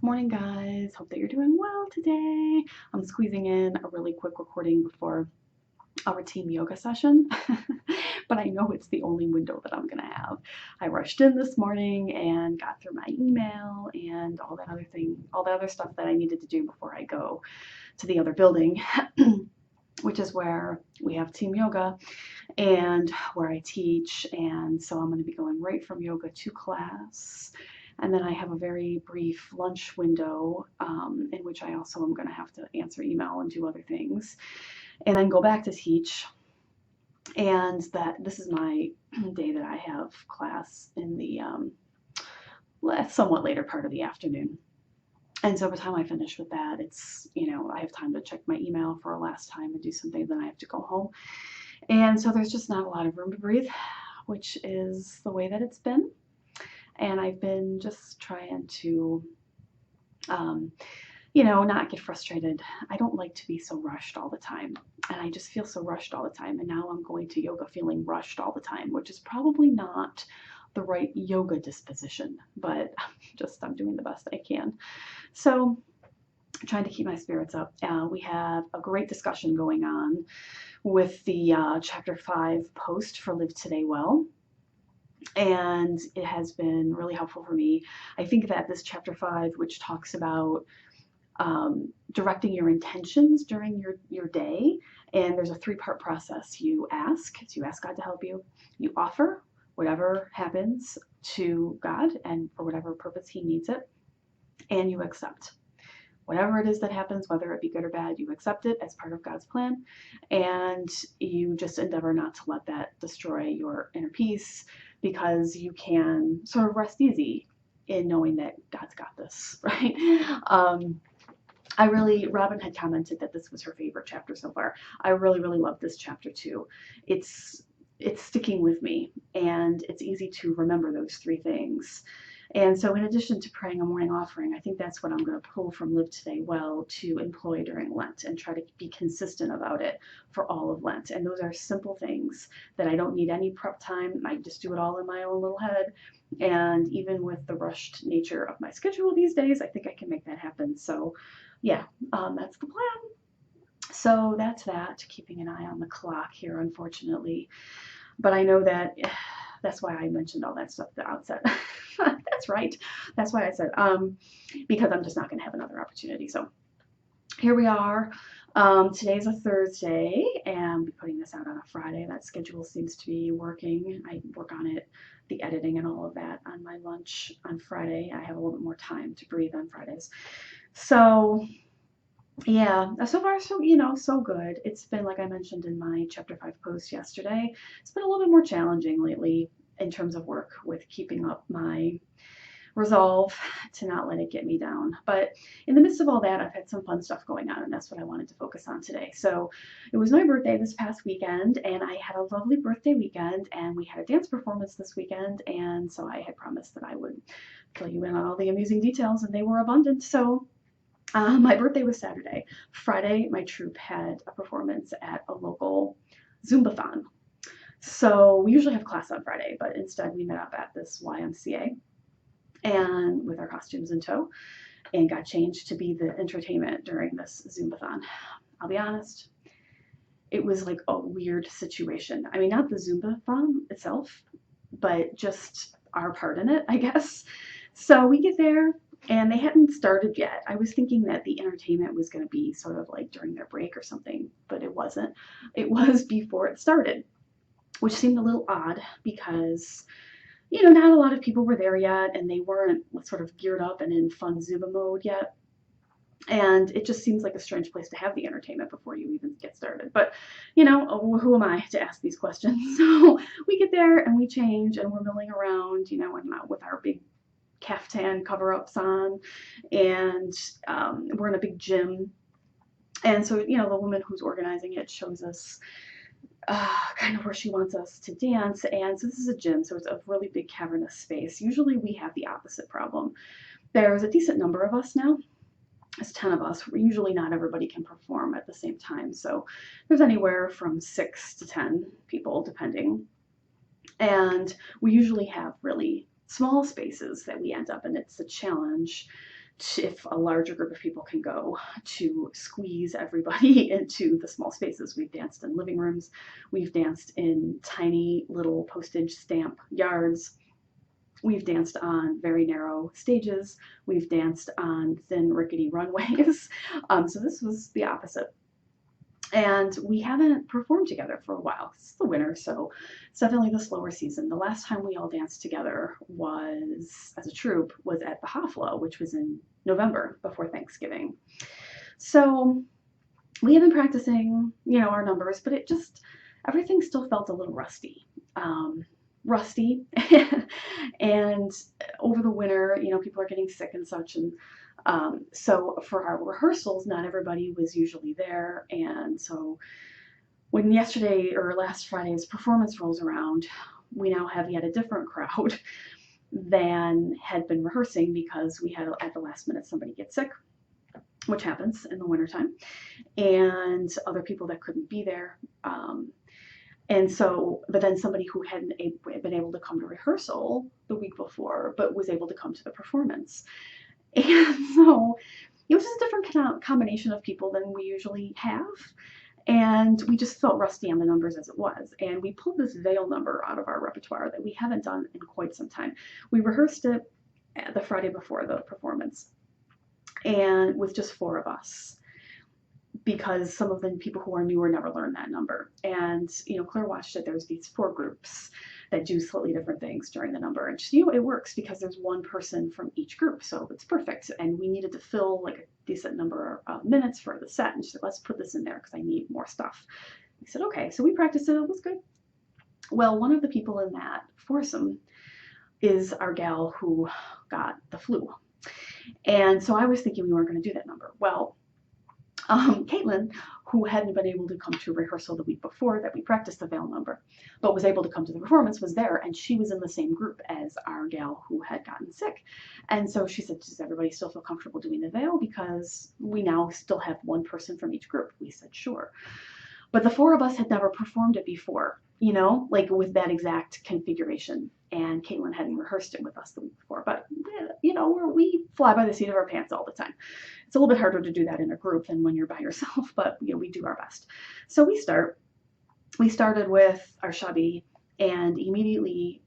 Morning, guys. Hope that you're doing well today. I'm squeezing in a really quick recording before our team yoga session, but I know it's the only window that I'm going to have. I rushed in this morning and got through my email and all that other stuff that I needed to do before I go to the other building, which is where we have team yoga and where I teach. And so I'm going to be going right from yoga to class. And then I have a very brief lunch window in which I also am going to have to answer email and do other things, and then go back to teach. And that this is my day that I have class in the somewhat later part of the afternoon. And so by the time I finish with that, I have time to check my email for a last time and do something, then I have to go home. And so there's just not a lot of room to breathe, which is the way that it's been. And I've been just trying to, not get frustrated. I don't like to be so rushed all the time. And I just feel so rushed all the time. And now I'm going to yoga feeling rushed all the time, which is probably not the right yoga disposition, but I'm doing the best I can. So trying to keep my spirits up. We have a great discussion going on with the Chapter 5 post for Live Today Well. And it has been really helpful for me. I think that this Chapter 5, which talks about directing your intentions during your day, and there's a 3-part process. You ask God to help you. You offer whatever happens to God and for whatever purpose He needs it, and you accept. Whatever it is that happens, whether it be good or bad, you accept it as part of God's plan, and you just endeavor not to let that destroy your inner peace, because you can sort of rest easy in knowing that God's got this, right? Robin had commented that this was her favorite chapter so far. I really, really love this chapter too. It's sticking with me, and it's easy to remember those 3 things. And so in addition to praying a morning offering, I think that's what I'm going to pull from Live Today Well to employ during Lent and try to be consistent about it for all of Lent. And those are simple things that I don't need any prep time. I just do it all in my own little head. And even with the rushed nature of my schedule these days, I think I can make that happen. So yeah, that's the plan. So that's that, keeping an eye on the clock here, unfortunately. But I know that's why I mentioned all that stuff at the outset. That's right. That's why I said, because I'm just not going to have another opportunity. So here we are. Today's a Thursday, and I'll be putting this out on a Friday. That schedule seems to be working. I work on it, the editing and all of that, on my lunch on Friday. I have a little bit more time to breathe on Fridays. So yeah, so far so good. It's been, like I mentioned in my Chapter 5 post yesterday, it's been a little bit more challenging lately in terms of work with keeping up my resolve to not let it get me down. But in the midst of all that, I've had some fun stuff going on, and that's what I wanted to focus on today. So it was my birthday this past weekend, and I had a lovely birthday weekend, and we had a dance performance this weekend, and so I had promised that I would fill you in on all the amusing details, and they were abundant. So my birthday was Saturday. Friday, my troupe had a performance at a local Zumbathon. So we usually have class on Friday, but instead we met up at this YMCA and with our costumes in tow, and got changed to be the entertainment during this Zumbathon. I'll be honest, it was like a weird situation. I mean, not the Zumbathon itself, but just our part in it, I guess. So we get there, and they hadn't started yet. I was thinking that the entertainment was going to be sort of like during their break or something, but it wasn't. It was before it started, which seemed a little odd because, not a lot of people were there yet, and they weren't sort of geared up and in fun Zumba mode yet. And it just seems like a strange place to have the entertainment before you even get started. But, who am I to ask these questions? So we get there and we change and we're milling around, and with our big caftan cover-ups on, and we're in a big gym. And so, the woman who's organizing it shows us kind of where she wants us to dance. And so this is a gym, so it's a really big cavernous space. Usually we have the opposite problem. There's a decent number of us now. There's 10 of us. Usually not everybody can perform at the same time. So there's anywhere from 6 to 10 people, depending. And we usually have really small spaces that we end up in. It's a challenge if a larger group of people can go, to squeeze everybody into the small spaces. We've danced in living rooms. We've danced in tiny little postage stamp yards. We've danced on very narrow stages. We've danced on thin, rickety runways. So this was the opposite. And we haven't performed together for a while. It's the winter, so it's definitely the slower season. The last time we all danced together was, as a troupe, was at the Hafla, which was in November before Thanksgiving. So we have been practicing, our numbers, but everything still felt a little rusty. Rusty. And over the winter, people are getting sick and such, and so for our rehearsals, not everybody was usually there. And so when yesterday or last Friday's performance rolls around, we now have yet a different crowd than had been rehearsing, because we had at the last minute somebody get sick, which happens in the wintertime, and other people that couldn't be there. And so, but then somebody who hadn't been able to come to rehearsal the week before, but was able to come to the performance. And so it was just a different combination of people than we usually have. And we just felt rusty on the numbers as it was. And we pulled this veil number out of our repertoire that we haven't done in quite some time. We rehearsed it the Friday before the performance, and with just 4 of us, because some of the people who are newer never learned that number. And, Claire watched it. There's these 4 groups that do slightly different things during the number. And it works because there's one person from each group. So it's perfect. And we needed to fill like a decent number of minutes for the set. And she said, let's put this in there because I need more stuff. We said, okay. So we practiced it. It was good. Well, one of the people in that foursome is our gal who got the flu. And so I was thinking we weren't going to do that number. Well, Caitlin, who hadn't been able to come to rehearsal the week before that we practiced the veil number, but was able to come to the performance, was there, and she was in the same group as our gal who had gotten sick. And so she said, does everybody still feel comfortable doing the veil? Because we now still have one person from each group. We said, sure. But the 4 of us had never performed it before, like with that exact configuration. And Caitlin hadn't rehearsed it with us the week before. But, we fly by the seat of our pants all the time. It's a little bit harder to do that in a group than when you're by yourself, but, we do our best. So we started with our shabby, and immediately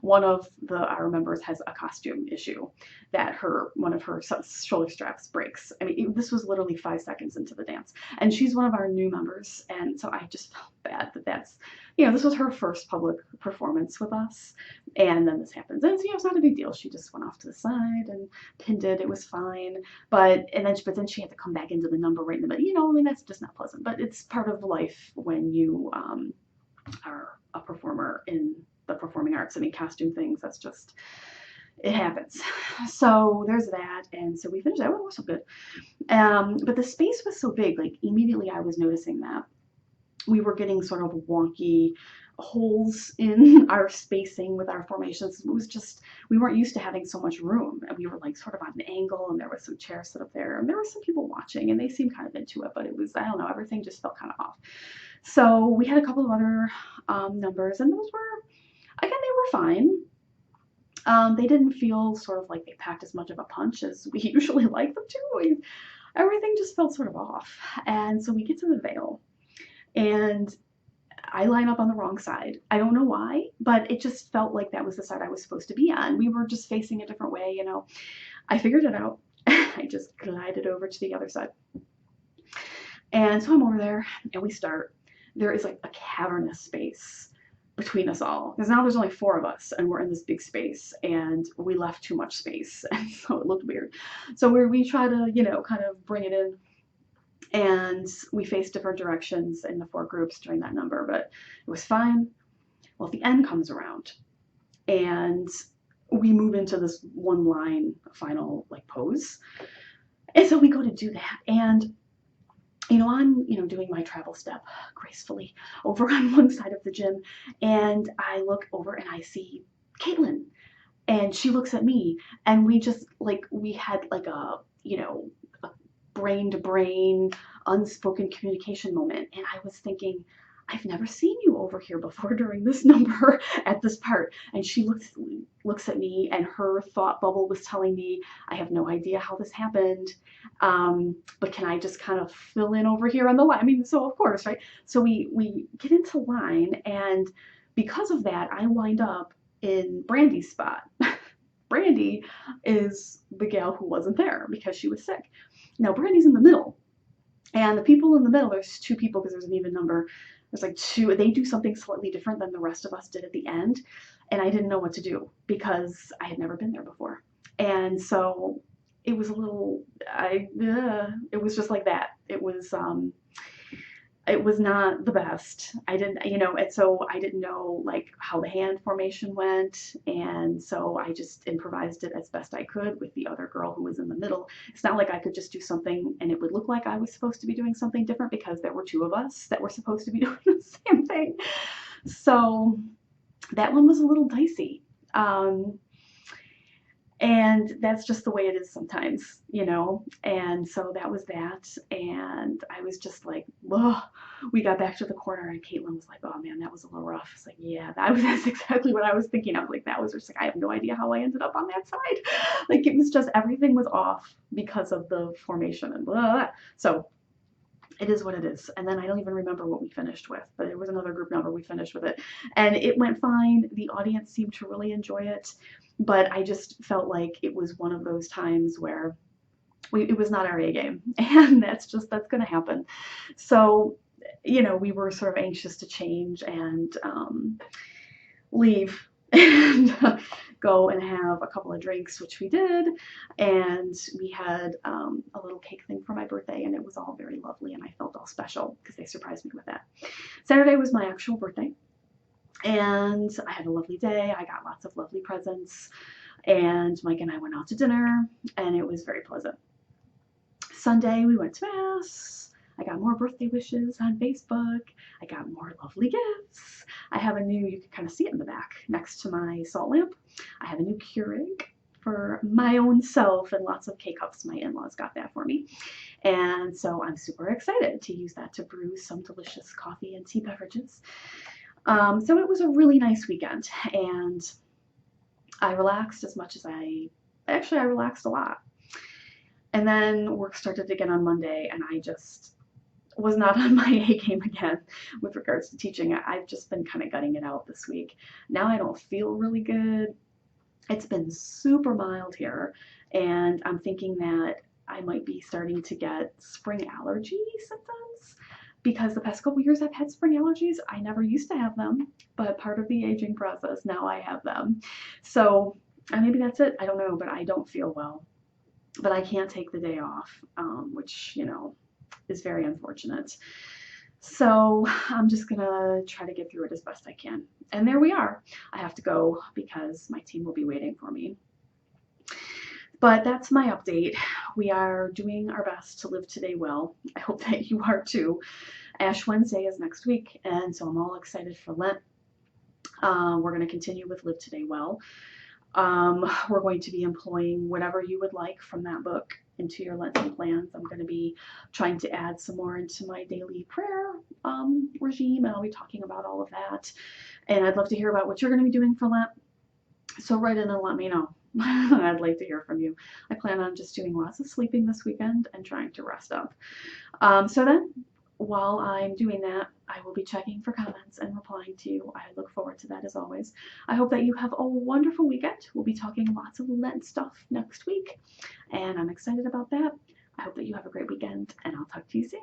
one of our members has a costume issue that one of her shoulder straps breaks. I mean, this was literally 5 seconds into the dance, and she's one of our new members, and so I just felt bad that's, this was her first public performance with us, and then this happens, and it's not a big deal. She just went off to the side and pinned it. It was fine, but then she had to come back into the number right in the middle. That's just not pleasant, but it's part of life when you are a performer in the performing arts. Costume things, that's just, it happens. So there's that. And so we finished that. It was so good. But the space was so big, like immediately I was noticing that we were getting sort of wonky holes in our spacing with our formations. It was just, we weren't used to having so much room, and we were like sort of on an angle, and there was some chairs set up there, and there were some people watching, and they seemed kind of into it, but it was, I don't know, everything just felt kind of off. So we had a couple of other numbers, and those were, again, they were fine. They didn't feel sort of like they packed as much of a punch as we usually like them to. Everything just felt sort of off. And so we get to the veil, and I line up on the wrong side. I don't know why, but it just felt like that was the side I was supposed to be on. We were just facing a different way, I figured it out. I just glided over to the other side. And so I'm over there, and we start. There is like a cavernous space between us all, because now there's only 4 of us, and we're in this big space, and we left too much space, and so it looked weird. So we try to kind of bring it in, and we faced different directions in the 4 groups during that number, but it was fine. Well, the end comes around, and we move into this one line final pose, and so we go to do that, and I'm, doing my travel step gracefully over on one side of the gym, and I look over and I see Caitlin, and she looks at me, and we just we had a brain to brain unspoken communication moment, and I was thinking, I've never seen you over here before during this number at this part. And she looks at me, and her thought bubble was telling me, I have no idea how this happened, but can I just kind of fill in over here on the line? I mean, so of course, right? So we get into line, and because of that, I wind up in Brandy's spot. Brandy is the gal who wasn't there because she was sick. Now Brandy's in the middle, and the people in the middle, there's two people because there's an even number. There's like two, they do something slightly different than the rest of us did at the end. And I didn't know what to do because I had never been there before. And so it was a little, it was just like that. It was not the best. I didn't, and so I didn't know like how the hand formation went. And so I just improvised it as best I could with the other girl who was in the middle. It's not like I could just do something and it would look like I was supposed to be doing something different because there were two of us that were supposed to be doing the same thing. So that one was a little dicey. And that's just the way it is sometimes, and so that was that. And I was just like, whoa. We got back to the corner, and Caitlin was like, oh man, that was a little rough. It's like, yeah, that's exactly what I was thinking. I was like, that was just like, I have no idea how I ended up on that side. Like, it was just, everything was off because of the formation and blah, blah, blah. So it is what it is. And then I don't even remember what we finished with, but it was another group number. We finished with it, and it went fine. The audience seemed to really enjoy it, but I just felt like it was one of those times where it was not our A game, and that's going to happen. So, we were sort of anxious to change and leave and go and have a couple of drinks, which we did. And we had a little cake thing for my birthday, and it was all very lovely, and I felt all special because they surprised me with that. Saturday was my actual birthday, and I had a lovely day. I got lots of lovely presents, and Mike and I went out to dinner, and it was very pleasant. Sunday, we went to Mass. I got more birthday wishes on Facebook. I got more lovely gifts. I have a new, you can kind of see it in the back next to my salt lamp. I have a new Keurig for my own self and lots of K-Cups. My in-laws got that for me. And so I'm super excited to use that to brew some delicious coffee and tea beverages. So it was a really nice weekend, and I relaxed as much as I relaxed a lot. And then work started again on Monday, and I just was not on my A game again with regards to teaching. I've just been kind of gutting it out this week. Now I don't feel really good. It's been super mild here, and I'm thinking that I might be starting to get spring allergy symptoms because the past couple years I've had spring allergies. I never used to have them, but part of the aging process, now I have them. So maybe that's it. I don't know, but I don't feel well. But I can't take the day off, which, is very unfortunate. So I'm just gonna try to get through it as best I can. And there we are. I have to go because my team will be waiting for me. But that's my update. We are doing our best to live today well. I hope that you are too. Ash Wednesday is next week, and so I'm all excited for Lent. We're going to continue with Live Today Well. We're going to be employing whatever you would like from that book into your Lenten plans. I'm going to be trying to add some more into my daily prayer regime, and I'll be talking about all of that. And I'd love to hear about what you're going to be doing for Lent. So write in and let me know. I'd like to hear from you. I plan on just doing lots of sleeping this weekend and trying to rest up. So then, while I'm doing that, I will be checking for comments and replying to you. I look forward to that as always. I hope that you have a wonderful weekend. We'll be talking lots of Lent stuff next week, and I'm excited about that. I hope that you have a great weekend, and I'll talk to you soon.